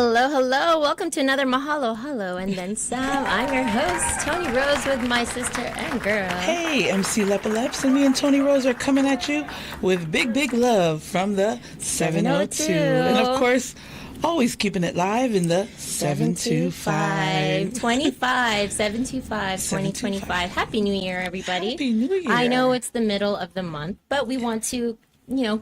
Hello, hello. Welcome to another Mahalo, Hello, and then some. I'm your host, Toni Rose, with my sister and girl. Hey, MC Lepaleps, and me and Toni Rose are coming at you with big, big love from the 702. And of course, always keeping it live in the 725. 2025. Happy New Year, everybody. Happy New Year. I know it's the middle of the month, but we want to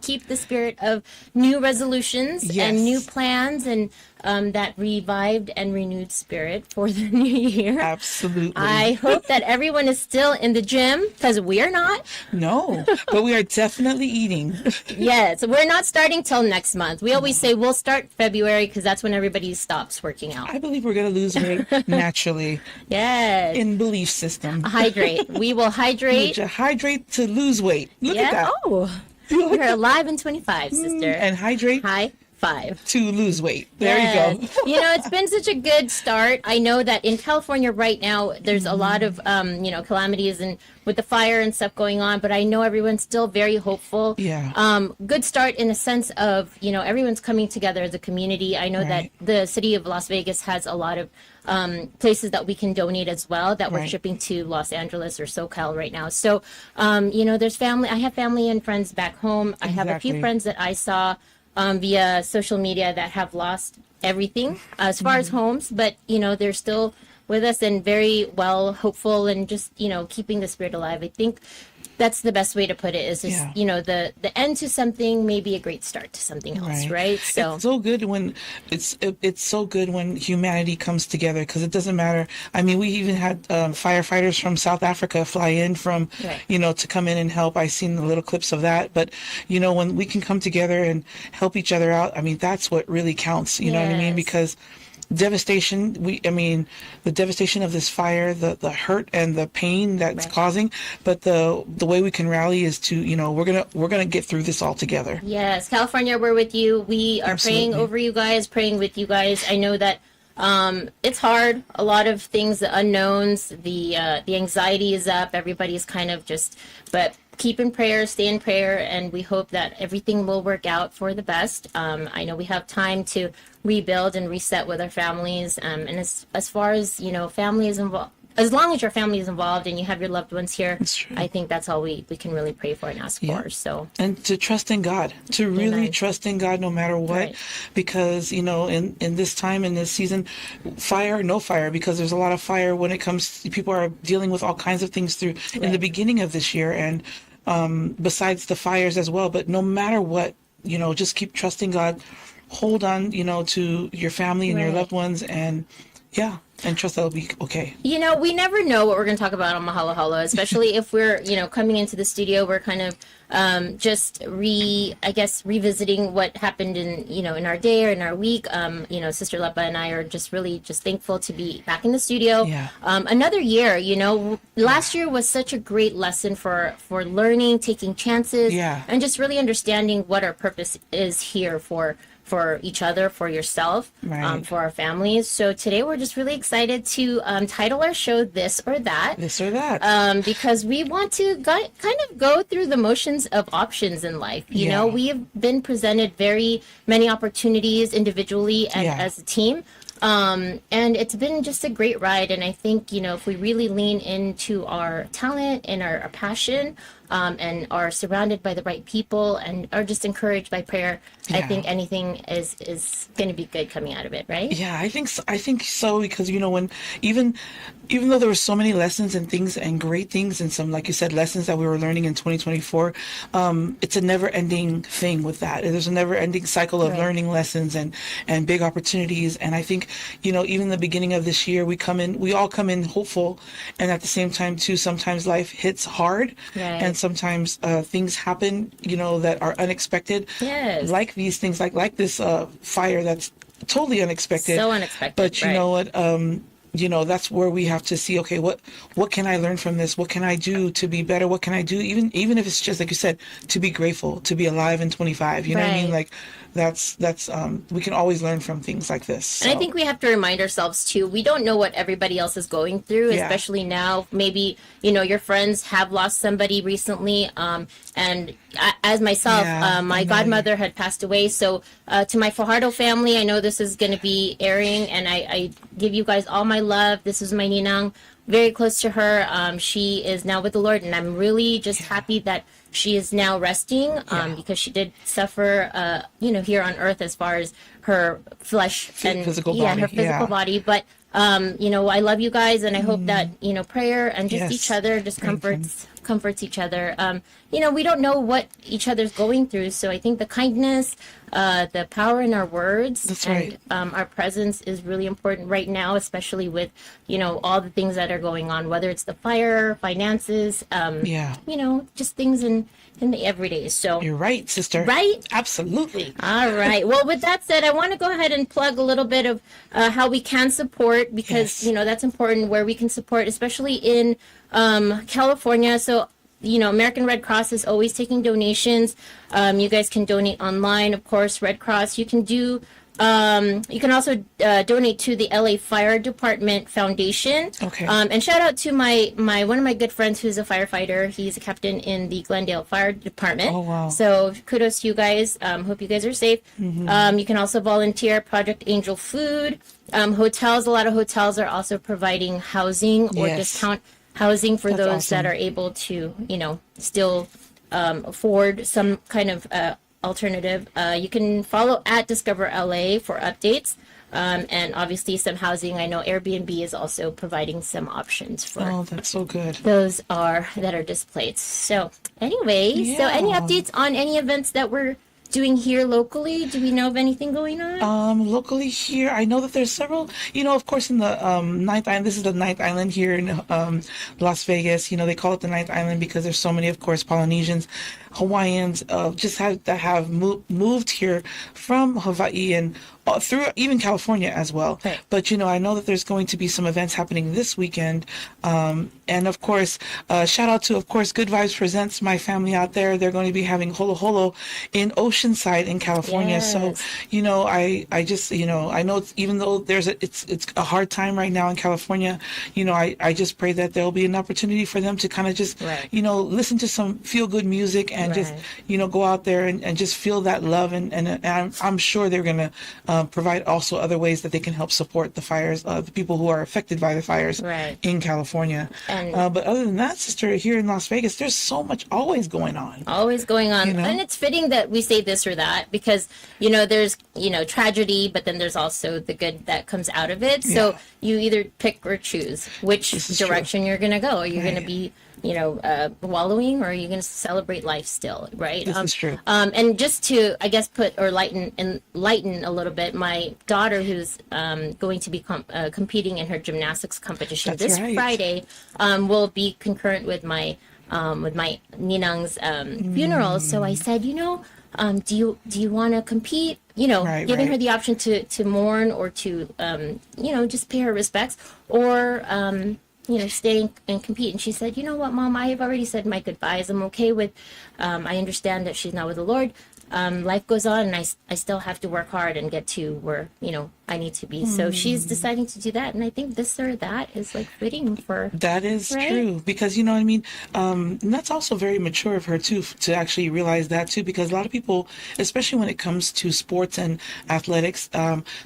keep the spirit of new resolutions and new plans and that revived and renewed spirit for the new year. Absolutely. I hope that everyone is still in the gym, because we're not. No, but we are definitely eating. Yes, we're not starting till next month. We always say we'll start February because that's when everybody stops working out. I believe we're going to lose weight naturally. Yes. In belief system. Hydrate. We will hydrate. Hydrate to lose weight. Look at that. Oh. You're alive in 25, sister. And hydrate. High five. To lose weight. There you go. It's been such a good start. I know that in California right now, there's a lot of, calamities and with the fire and stuff going on, but I know everyone's still very hopeful. Yeah. Good start in the sense of, everyone's coming together as a community. I know that the city of Las Vegas has a lot of places that we can donate as well that we're shipping to Los Angeles or SoCal right now. So, there's family. I have family and friends back home. I have a few friends that I saw via social media that have lost everything as far as homes, but they're still with us and very well hopeful and just keeping the spirit alive. I think that's the best way to put it, is just the end to something may be a great start to something else, right? So it's so good when it's so good when humanity comes together, because it doesn't matter. I mean, we even had firefighters from South Africa fly in from to come in and help. I seen the little clips of that, but when we can come together and help each other out, I mean, that's what really counts. You know what I mean? Because devastation, the devastation of this fire, the hurt and the pain that's causing, but the way we can rally is to we're gonna get through this all together. Yes, California, we're with you. We are praying over you guys, praying with you guys. I know that it's hard, a lot of things, the unknowns, the anxiety is up, everybody's kind of but keep in prayer, stay in prayer, and we hope that everything will work out for the best. I know we have time to rebuild and reset with our families, and as far as family is involved, as long as your family is involved and you have your loved ones here, I think that's all we can really pray for and ask for. So, and to trust in God, to really trust in God no matter what, because in this time, in this season, fire, no fire, because there's a lot of fire when it comes, people are dealing with all kinds of things through in the beginning of this year, and besides the fires as well. But no matter what, just keep trusting God, hold on, to your family and your loved ones, and and trust that'll be okay. We never know what we're going to talk about on Mahalo Halo, especially if we're, coming into the studio. We're kind of revisiting what happened in our day or in our week. Sister Lepa and I are just thankful to be back in the studio. Yeah. Another year, last year was such a great lesson for learning, taking chances, and just really understanding what our purpose is here for each other, for yourself, for our families. So today we're just really excited to title our show This or That. This or That. Because we want to kind of go through the motions of options in life. We have been presented very many opportunities individually and as a team. And it's been just a great ride. And I think, if we really lean into our talent and our passion, and are surrounded by the right people and are just encouraged by prayer, I think anything is going to be good coming out of it, right? Yeah, I think so, because when even though there were so many lessons and things and great things and some, like you said, lessons that we were learning in 2024, it's a never-ending thing with that. There's a never-ending cycle of learning lessons and big opportunities. And I think even the beginning of this year, we all come in hopeful, and at the same time too, sometimes life hits hard, and sometimes things happen that are unexpected, like these things, like this fire that's totally unexpected. So unexpected. But you know what, that's where we have to see, okay, what can I learn from this? What can I do to be better? What can I do? Even if it's just, like you said, to be grateful, to be alive in 25, you know what I mean? Like that's we can always learn from things like this. So. And I think we have to remind ourselves too, we don't know what everybody else is going through, especially now. Maybe, your friends have lost somebody recently. And as myself, my godmother had passed away. So to my Fajardo family, I know this is going to be airing, and I give you guys all my love. This is my ninang, very close to her. She is now with the Lord, and I'm really just happy that she is now resting, because she did suffer, here on earth as far as her flesh and physical body. Her physical body. But I love you guys, and I hope that prayer and just each other just comforts each other. We don't know what each other's going through, so I think the kindness, the power in our words, That's and our presence is really important right now, especially with all the things that are going on, whether it's the fire, finances, just things in the everyday. So you're right, sister. Right? Absolutely. All right. Well, with that said, I want to go ahead and plug a little bit of how we can support, because that's important, where we can support, especially in California. So American Red Cross is always taking donations. You guys can donate online, of course. Red Cross. You can do. You can also donate to the LA Fire Department Foundation. Okay. And shout out to my one of my good friends who's a firefighter. He's a captain in the Glendale Fire Department. Oh, wow. So kudos to you guys. Hope you guys are safe. You can also volunteer at Project Angel Food. Hotels. A lot of hotels are also providing housing or discount housing for those that are able to, still afford some kind of alternative. You can follow at Discover LA for updates. And obviously some housing. I know Airbnb is also providing some options for that's so good. Those that are displaced. So anyway, so any updates on any events that we're doing here locally? Do we know of anything going on? Locally here, I know that there's several, of course, in the Ninth Island. This is the Ninth Island here in Las Vegas. They call it the Ninth Island because there's so many, of course, Polynesians, Hawaiians, that have moved here from Hawaii and through even California as well. Right. But, I know that there's going to be some events happening this weekend. And of course, shout out to, of course, Good Vibes Presents, my family out there. They're going to be having Holo Holo in Oceanside in California. Yes. So, I just, I know even though it's a hard time right now in California, I just pray that there'll be an opportunity for them to kind of just, listen to some feel good music and just, go out there and just feel that love. And I'm sure they're going to provide also other ways that they can help support the fires, the people who are affected by the fires in California. But other than that, sister, here in Las Vegas, there's so much always going on. Always going on. And it's fitting that we say this or that because, there's, tragedy, but then there's also the good that comes out of it. So you either pick or choose which direction you're going to go. Are you going to be wallowing, or are you going to celebrate life still, right? This is true. And just to, I guess, lighten a little bit, my daughter, who's going to be competing in her gymnastics competition this Friday, will be concurrent with my ninang's funeral. So I said, do you want to compete? Giving her the option to mourn or to, just pay her respects, or stay and compete. And she said, you know what, Mom, I have already said my goodbyes. I'm okay with, I understand that she's not with the Lord. Life goes on, and I still have to work hard and get to where, I need to be. So she's deciding to do that. And I think this or that is like fitting for. That is true, because, and that's also very mature of her too, to actually realize that too, because a lot of people, especially when it comes to sports and athletics,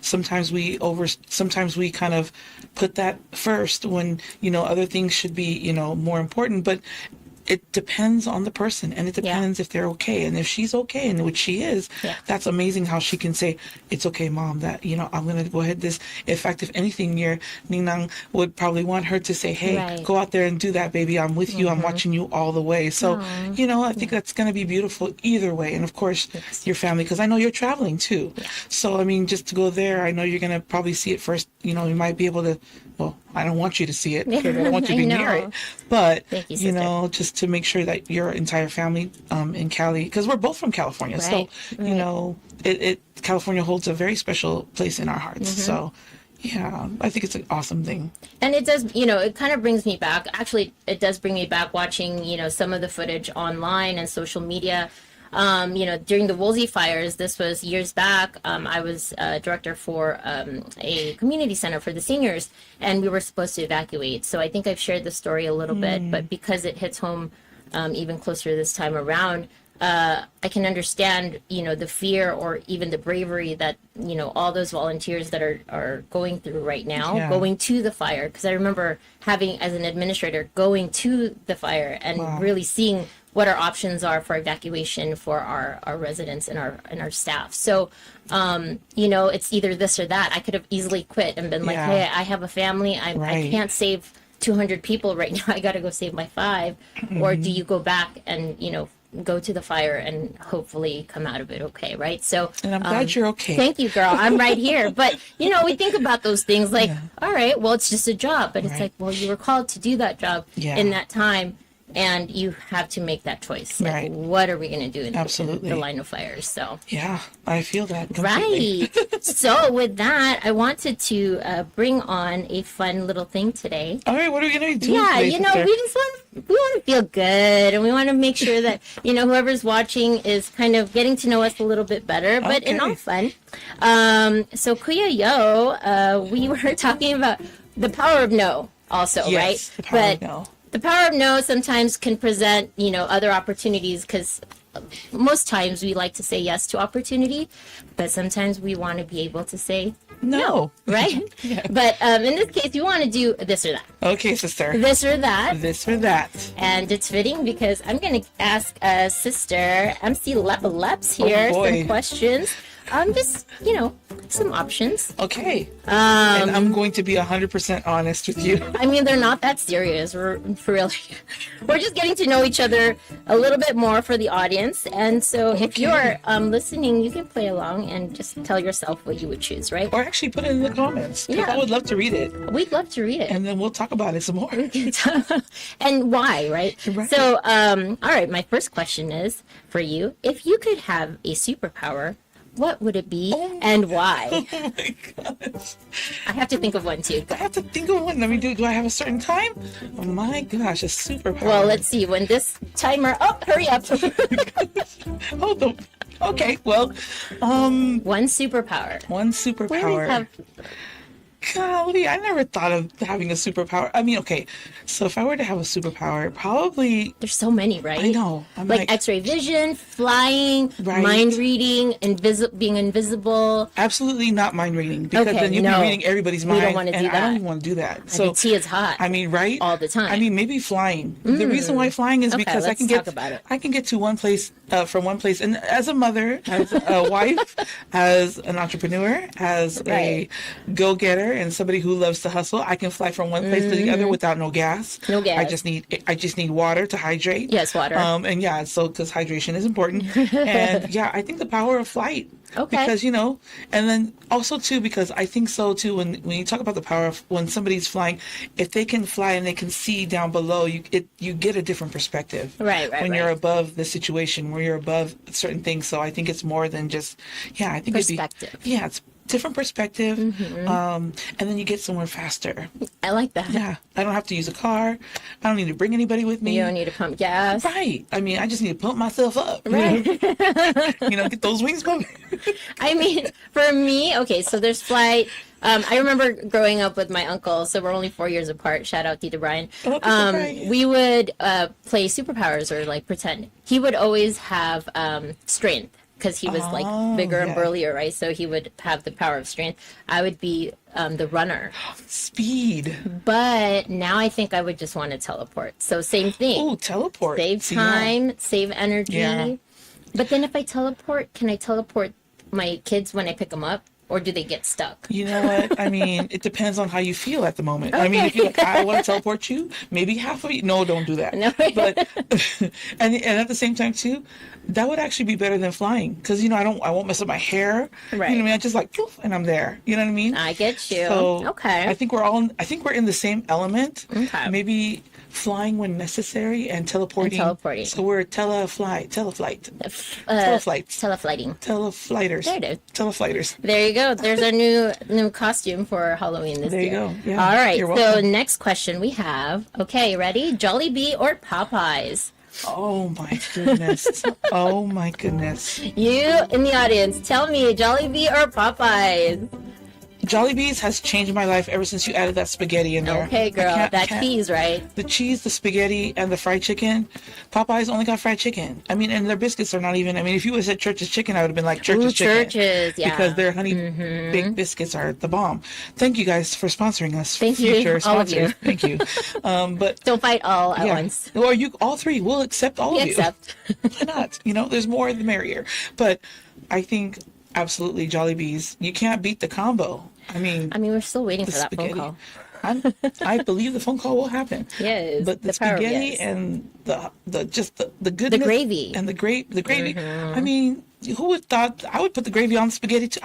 sometimes we kind of put that first when, other things should be, more important. But it depends on the person, and it depends if they're okay. And if she's okay, and which she is, that's amazing how she can say, it's okay, Mom, that, I'm going to go ahead in fact, if anything, your Ninang would probably want her to say, hey, go out there and do that, baby. I'm with you. I'm watching you all the way. So, I think that's going to be beautiful either way. And of course, your family, because I know you're traveling too. Yeah. So, just to go there, I know you're going to probably see it first. You might be able to, well, I don't want you to see it because I don't want you to be near it. But, you, just to make sure that your entire family in Cali, because we're both from California. So, California holds a very special place in our hearts. So, Yeah, I think it's an awesome thing. And it does, it kind of brings me back. Actually, it does bring me back watching, some of the footage online and social media. During the Woolsey fires, this was years back. I was director for a community center for the seniors, and we were supposed to evacuate. So I think I've shared the story a little bit, but because it hits home even closer this time around, I can understand, the fear or even the bravery that, all those volunteers that are going through right now, going to the fire. Because I remember having, as an administrator, going to the fire and really seeing what our options are for evacuation for our residents and our staff. So, it's either this or that. I could have easily quit and been like, hey, I have a family. I can't save 200 people right now. I got to go save my 5. Or do you go back and, go to the fire and hopefully come out of it okay, right? So, and I'm glad you're okay. Thank you, girl. I'm right here. But we think about those things like, all right, well, it's just a job, but it's like, well, you were called to do that job in that time, and you have to make that choice. Like, what are we going to do in the line of fires? So yeah, I feel that completely. Right. So with that, I wanted to bring on a fun little thing today. All right, what are we going to do? Yeah, we just want to feel good, and we want to make sure that whoever's watching is kind of getting to know us a little bit better, but in all fun. So Kuya Yo, we were talking about the power of no, also, right? The power of no. The power of no sometimes can present, other opportunities, because most times we like to say yes to opportunity, but sometimes we want to be able to say no, right? But in this case, you want to do this or that. Okay, sister. This or that. This or that. And it's fitting because I'm going to ask Sister MC Lepaleps here some questions. Just, some options. Okay. And I'm going to be 100% honest with you. I mean, they're not that serious. We're just getting to know each other a little bit more for the audience. And so if you're listening, you can play along and just tell yourself what you would choose, right? Or actually put it in the comments. Yeah. I would love to read it. We'd love to read it. And then we'll talk about it some more. And why, right? So, all right, my first question is for you. If you could have a superpower, what would it be and why? Oh my gosh. I have to think of one too. I have to think of one. Let me do I have a certain time? Oh my gosh, a superpower. Well, let's see. When this timer, hurry up. Hold on. Okay, well, one superpower. One superpower. Golly, I never thought of having a superpower. I mean, okay, so if I were to have a superpower, probably... There's so many, right? I know. I'm like X-ray vision, flying, mind reading, being invisible. Absolutely not mind reading, because then you'd be reading everybody's mind. We don't want to do that. I don't even want to do that. So the tea is hot. I mean, right? All the time. I mean, maybe flying. The reason why flying is because I can get to one place, from one place. And as a mother, as a wife, as an entrepreneur, as a go-getter, and somebody who loves to hustle, I can fly from one place to the other without no gas. No gas. I just need water to hydrate. Yes, water. And so because hydration is important. And I think the power of flight. Okay. Because and then also too, because I think so too, when you talk about the power of when somebody's flying, if they can fly and they can see down below, you get a different perspective. Right. When you're above the situation, where you're above certain things. So I think it's more than just I think perspective. It's different perspective, and then you get somewhere faster. I like that. Yeah, I don't have to use a car. I don't need to bring anybody with me. You don't need to pump gas. Right. I mean, I just need to pump myself up. Right. Get those wings moving. I mean, for me, okay, so there's flight. I remember growing up with my uncle, so we're only 4 years apart. Shout out Tita Brian. We would play superpowers or like pretend. He would always have strength, because he was like bigger and burlier, right? So he would have the power of strength. I would be the runner. Speed. But now I think I would just want to teleport. So same thing. Oh, teleport. Save time, save energy. Yeah. But then if I teleport, can I teleport my kids when I pick them up? Or do they get stuck? You know what? I mean, it depends on how you feel at the moment. Okay. I mean, if you're like, I want to teleport you, maybe half of you. No, don't do that. No. But and at the same time too, that would actually be better than flying, because I won't mess up my hair. Right. You know what I mean? I just like poof, and I'm there. You know what I mean? I get you. So okay. I think we're in the same element. Okay. Maybe flying when necessary and teleporting. So we're teleflighting. Teleflighters. There it is. Teleflighters. There you go. There's our new costume for Halloween this year. There you go. Yeah. All right. You're So welcome. next question we have. Okay, ready? Jollibee or Popeyes? Oh my goodness. Oh my goodness. You in the audience, tell me, Jollibee or Popeyes? Jollibee's has changed my life ever since you added that spaghetti in there. Okay, girl, that cheese, right? The cheese, the spaghetti, and the fried chicken. Popeyes only got fried chicken. I mean, and their biscuits are not even. I mean, if you would have said Church's chicken, I would have been like Church's chicken. Church's, yeah. Because their honey baked biscuits are the bomb. Thank you guys for sponsoring us. Thank you, all of you. Thank you. But don't fight all at once. Or you, all three. We'll accept all of you. Why not? You know, there's more the merrier. But I think absolutely Jollibee's. You can't beat the combo. I mean, we're still waiting for that phone call. I believe the phone call will happen. Yes, but the spaghetti and the goodness, the gravy and the gravy. I mean, who would thought I would put the gravy on the spaghetti too?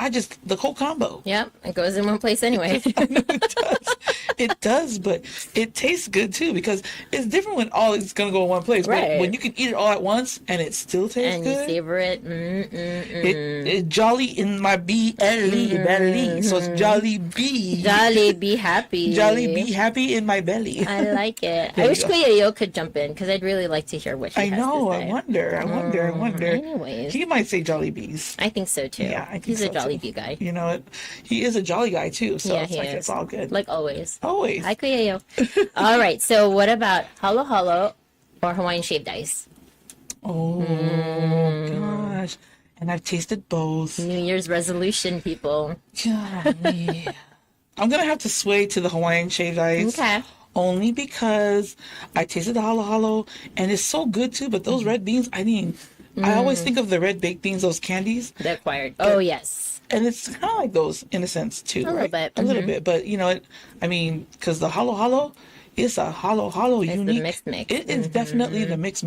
The whole combo. Yep, it goes in one place anyway. I know it does. It does, but it tastes good too because it's different when all is gonna go in one place. Right. But when you can eat it all at once and it still tastes good. And you savor it. It's jolly in my belly. So it's Jolly Bee. Jolly be happy. Jolly be happy in my belly. I like it. I wish Kuya could jump in because I'd really like to hear what she has to say. I wonder. Anyways. He might say Jolly Bees. I think so too. Yeah, I think he's so a Jolly too. Bee guy. You know what? He is a jolly guy too. So yeah, it's all good. Like always. Always. Hi, Kuya. All right. So what about halo halo or Hawaiian shaved ice? Oh gosh. And I've tasted both. New Year's resolution, people. Golly. I'm gonna have to sway to the Hawaiian shaved ice. Okay. Only because I tasted the halo halo and it's so good too. But those red beans, I mean, I always think of the red baked beans, those candies. The acquired. Oh yes. And it's kind of like those in a sense too, a little bit. A little bit, but you know, because the halo halo is a halo it's unique. The mixed mix. It is definitely the mix.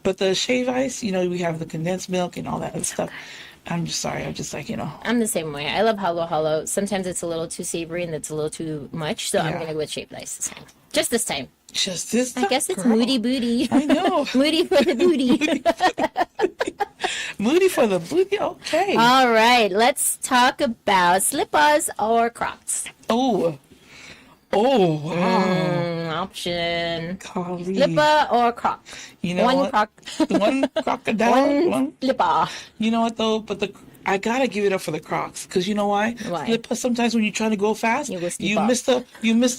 But the shave ice, you know, we have the condensed milk and all that stuff. I'm just sorry. I'm just like, you know. I'm the same way. I love halo. Sometimes it's a little too savory and it's a little too much. So I'm going to go with shaved ice this time. Just this time. Just this time. I guess it's moody booty. I know. Moody for the booty. Moody for the booty. Okay. All right. Let's talk about slippers or Crocs. Oh, wow. Option. Golly. Slipper or Croc? You know one what? Croc. One crocodile. One slipper. You know what though? But I gotta give it up for the Crocs because you know why? Why? Sometimes when you're trying to go fast, you miss the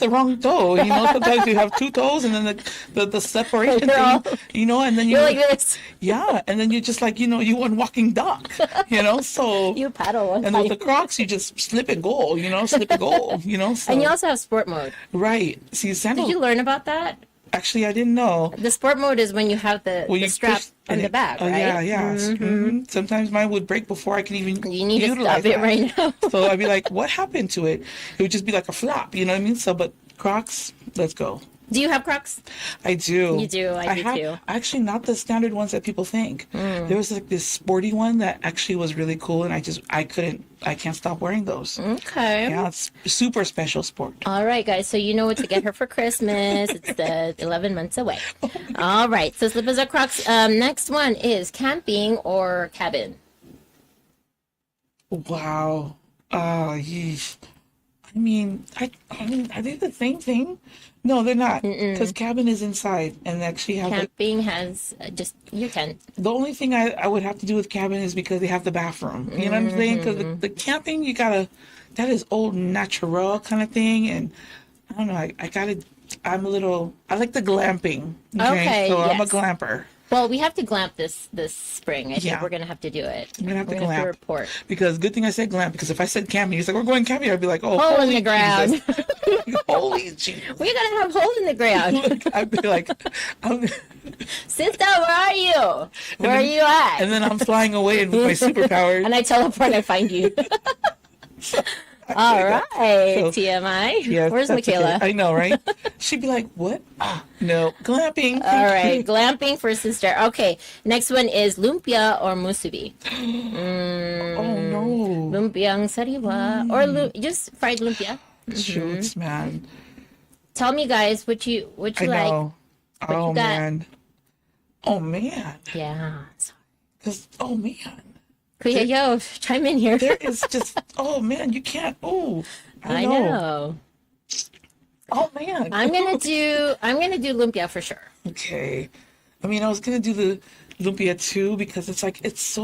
wrong toe. You know, sometimes you have two toes and then the separation thing. You know, and then you're like this. Yeah, and then you're just like you want walking duck. You know, so you paddle. And with the Crocs, you just slip and go. You know, slip and go. You know, so. And you also have sport mode. Right. See, sandal. Did you learn about that? Actually, I didn't know. The sport mode is when you have the strap on the back, right? Yeah. Mm-hmm. Sometimes mine would break before I could even You need utilize to stop it right now. So I'd be like, what happened to it? It would just be like a flop, you know what I mean? So, but Crocs, let's go. Do you have Crocs? I do. You do. I do too. Actually, not the standard ones that people think. There was like this sporty one that actually was really cool, and I can't stop wearing those. Okay. Yeah, it's super special sport. All right, guys. So you know what to get her for Christmas. It's 11 months away. All right. So slippers or Crocs. Next one is camping or cabin. Wow. Yeesh. I mean, are they the same thing? No, they're not. Because cabin is inside and actually have camping has just you can. The only thing I would have to do with cabin is because they have the bathroom. You know what I'm saying? Because the camping, that is old natural kind of thing. And I don't know, I like the glamping. Okay, so yes. I'm a glamper. Well, we have to glamp this spring. I think we're going to have to do it. I'm going to have to glamp. have to report. Because good thing I said glamp, because if I said camping, he's like, we're going camping, I'd be like, oh, hole in the ground. Holy Jesus. We're going to have hole in the ground. I'd be like, Sister, where are you? Where are you at? And then I'm flying away with my superpowers. And I teleport and I find you. All right, TMI. Yes, where's Michaela? Okay. I know, right? She'd be like, what? No, glamping. All right, glamping for sister. Okay, next one is lumpia or musubi. Oh, no. Lumpiang sariwa. Or just fried lumpia. Shoots, man. Tell me, guys, what you like. Know. But Oh you got, man. Oh man. yeah. Cause oh man. Kuya, yo, chime in here. There is just oh man, you can't. Oh, I I know. know. Oh man. I'm gonna do lumpia for sure. Okay. I mean, I was gonna do the lumpia too because it's like it's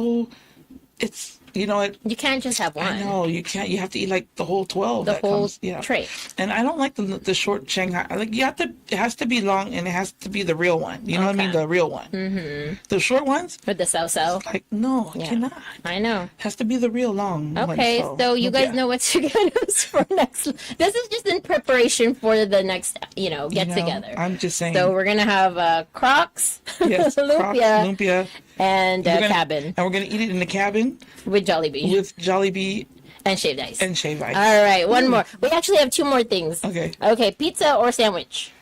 you know it. You can't just have one. I know you can't. You have to eat like the whole 12. The that whole comes, yeah. tray. And I don't like the short Shanghai. Like you have to. It has to be long and it has to be the real one. You know what I mean? The real one. Mm-hmm. The short ones. With the so. Like no, I Yeah. cannot. I know. It has to be the real long. Okay, one, so you guys know what to get us for next. This is just in preparation for the next, get together. I'm just saying. So we're gonna have Crocs, yes, lumpia, and cabin. And we're gonna eat it in the cabin with Jollibee. With Jollibee and shaved ice. All right, one more. We actually have two more things. Okay. Okay, pizza or sandwich?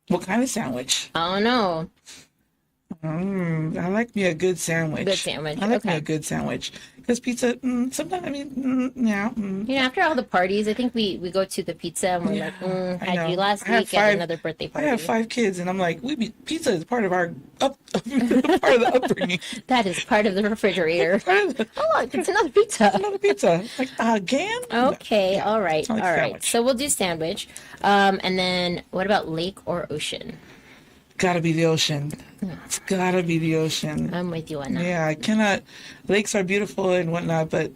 What kind of sandwich? I don't know. I like me a good sandwich. I like me a good sandwich. Because pizza, sometimes, I mean, yeah. After all the parties, I think we go to the pizza and we're like, had you last week at another birthday party. I have 5 kids and I'm like, pizza is part of our part of the upbringing. That is part of the refrigerator. Oh, look, it's another pizza. Another pizza. Like, again? Okay, Yeah. all right. Like All right. sandwich. So we'll do sandwich. And then what about lake or ocean? Gotta be the ocean. It's gotta be the ocean. I'm with you on that. Yeah, I cannot. Lakes are beautiful and whatnot, but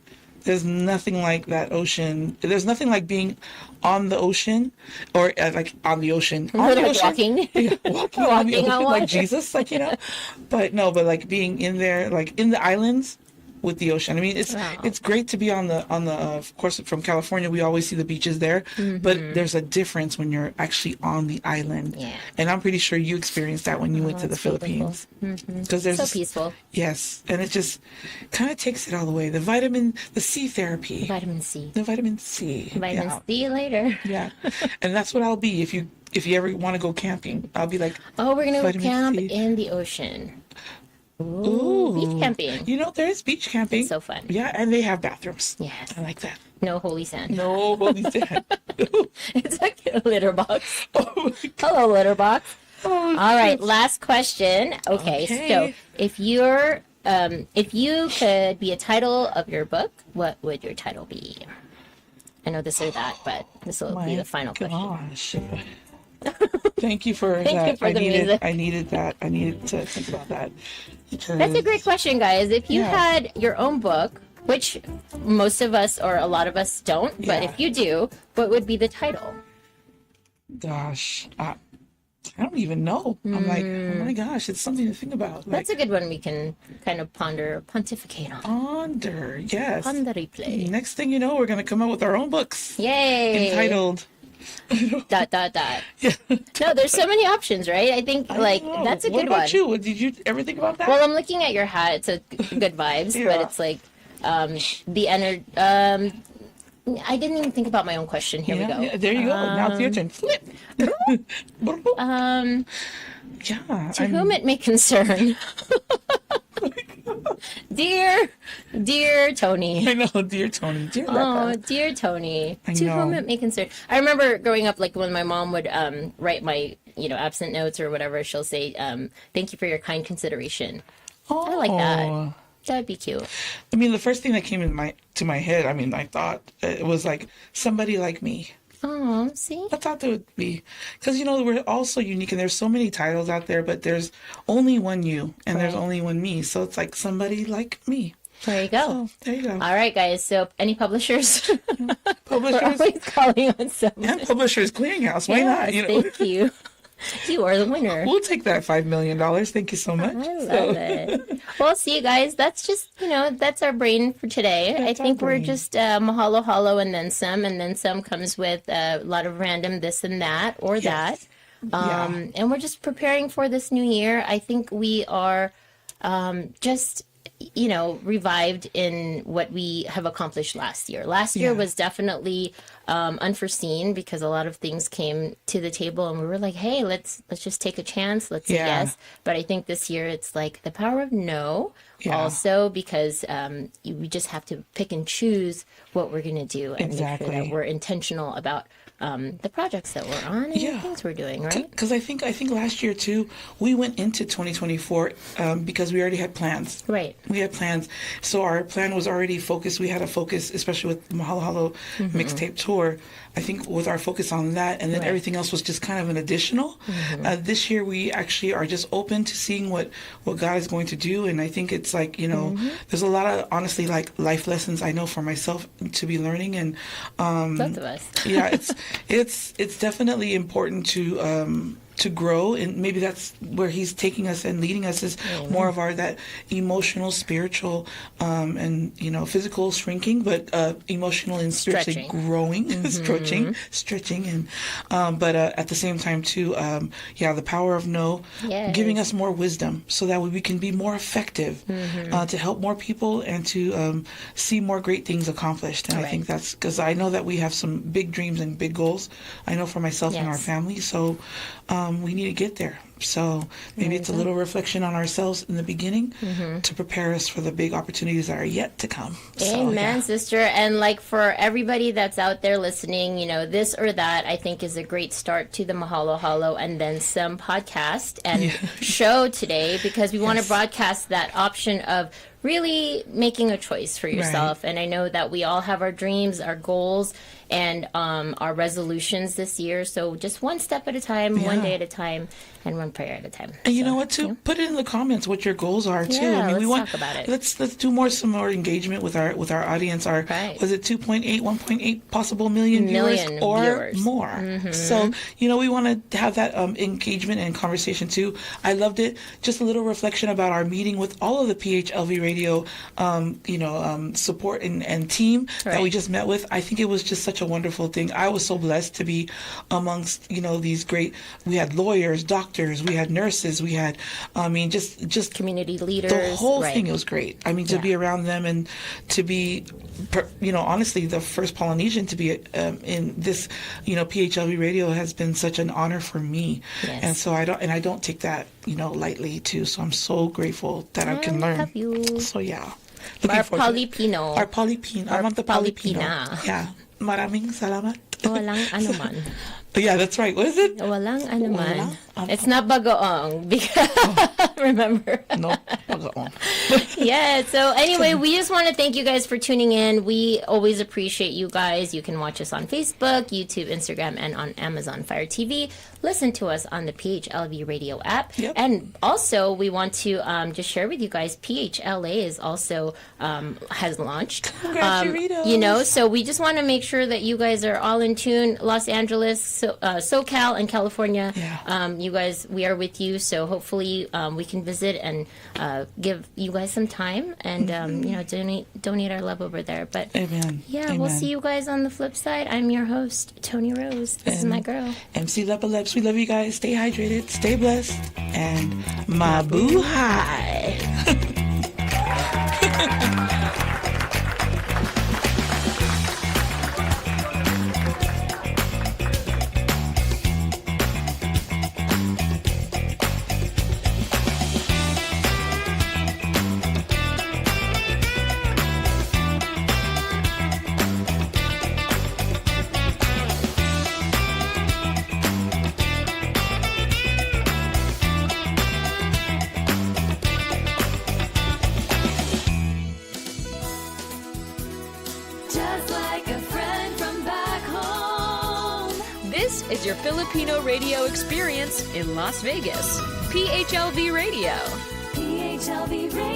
there's nothing like that ocean. There's nothing like being on the ocean or like on the ocean. On the ocean. Walking. Yeah, walking on the ocean like Jesus, like, But like being in there, like in the islands with the ocean. I mean, it's great to be on the of course from California we always see the beaches there, but there's a difference when you're actually on the island. Yeah. And I'm pretty sure you experienced that when you went to the Philippines. Because there's so peaceful. Yes, and it just kind of takes it all the way. The C therapy. Vitamin C. The vitamin C. Vitamin C later. Yeah. And that's what I'll be if you ever want to go camping. I'll be like, oh, we're going to go camp C. in the ocean. Ooh. Beach camping. There is beach camping. It's so fun. Yeah, and they have bathrooms. Yes. I like that. No holy sand. No holy sand. It's like a litter box. Oh, hello, litter box. Oh, all right, last question. Okay, so if you could be a title of your book, what would your title be? I know this or that, but this will be the final question. Thank you for that. Thank you for the music. I needed that. I needed to think about that. That's a great question, guys. If you had your own book, which most of us or a lot of us don't, but if you do, what would be the title? Gosh, I don't even know. I'm like, oh my gosh, it's something to think about. That's a good one we can kind of pontificate on. Ponder, yes. Ponder replay. Next thing you know, we're going to come up with our own books. Yay! Entitled... ... Yeah. No, there's so many options, right? I think that's a good one. What about you? Did you ever think about that? Well, I'm looking at your hat. It's a good vibes, but it's like the energy. I didn't even think about my own question. Here we go. Yeah, there you go. Now it's your turn. Flip. To whom it may concern. Dear Toni. I know, dear Toni. Dear Toni. To whom it may concern. I remember growing up, like when my mom would write my, absent notes or whatever, she'll say, "Thank you for your kind consideration." Oh, I like that. That'd be cute. I mean, the first thing that came to my head, I thought it was like somebody like me. Oh, see? I thought that would be, because we're all so unique, and there's so many titles out there, but there's only one you, and there's only one me. So it's like somebody like me. There you go. So, there you go. All right, guys. So, any publishers? Publishers. We're always calling on someone. And Publishers Clearinghouse. Why not? Thank you. You are the winner. We'll take that $5 million. Thank you so much. I love it. Well, see you guys. That's just, that's our brain for today. I think we're just mahalo halo and then some comes with a lot of random this and that or that. And we're just preparing for this new year. I think we are just revived in what we have accomplished last year. Last year was definitely unforeseen because a lot of things came to the table and we were like, hey, let's just take a chance. Let's say yes. But I think this year it's like the power of no also because we just have to pick and choose what we're going to do and make sure that we're intentional about the projects that we're on and the things we're doing, right? Because I think last year too, we went into 2024 because we already had plans. Right. We had plans, so our plan was already focused. We had a focus, especially with Mahalo Halo mixtape tour. I think with our focus on that, and then everything else was just kind of an additional. This year we actually are just open to seeing what God is going to do, and I think it's like, you know, there's a lot of, honestly, like life lessons I know for myself to be learning, and both of us. yeah, it's definitely important to grow, and maybe that's where he's taking us and leading us, is more of that emotional, spiritual, and, you know, physical shrinking, but emotional and spiritually growing, stretching, and but at the same time too, the power of no, giving us more wisdom so that we can be more effective to help more people and to see more great things accomplished. And I think that's because I know that we have some big dreams and big goals. I know for myself and our family, so we need to get there. So maybe it's a little reflection on ourselves in the beginning to prepare us for the big opportunities that are yet to come. Amen, sister. And like for everybody that's out there listening, you know, this or that, I think is a great start to the Mahalo Halo and then some podcast and show today, because we want to broadcast that option of really making a choice for yourself. And I know that we all have our dreams, our goals, and our resolutions this year. So just one step at a time, one day at a time, and one prayer at a time. And you know what, too? Put it in the comments what your goals are, too. Yeah, I mean, let's talk about it. Let's do some more engagement with our audience. Was it 2.8, 1.8 possible million viewers or more? So, you know, we want to have that engagement and conversation, too. I loved it. Just a little reflection about our meeting with all of the PHLV Radio, support and team that we just met with. I think it was just such a wonderful thing. I was so blessed to be amongst, you know, these great, we had lawyers, doctors, we had nurses, we had, just community leaders. The whole thing, it was great. I mean, to be around them and to be, you know, honestly, the first Polynesian to be in this, you know, PHLV Radio has been such an honor for me. And so I don't take that, you know, lightly too. So I'm so grateful that I can learn. Love you. So yeah. Our Polypino. Our Polypino. I want the Polypino. Yeah. Maraming salamat. Walang anuman. Yeah, that's right. What is it? Walang anuman. It's not bagoong because remember. No, bagoong. Yeah. So anyway, we just want to thank you guys for tuning in. We always appreciate you guys. You can watch us on Facebook, YouTube, Instagram, and on Amazon Fire TV. Listen to us on the PHLV Radio app. And also, we want to just share with you guys, PHLA is also has launched. Congratulations. You know, so we just want to make sure that you guys are all in tune. Los Angeles, SoCal, and California. You guys, we are with you. So hopefully we can visit and give you guys some time and you know, donate our love over there. But Amen. Yeah, Amen. We'll see you guys on the flip side. I'm your host, Toni Rose. This is my girl, MC Lepaleps. We love you guys. Stay hydrated, stay blessed, and mabuhay. Is your Filipino radio experience in Las Vegas. PHLV Radio. PHLV Radio.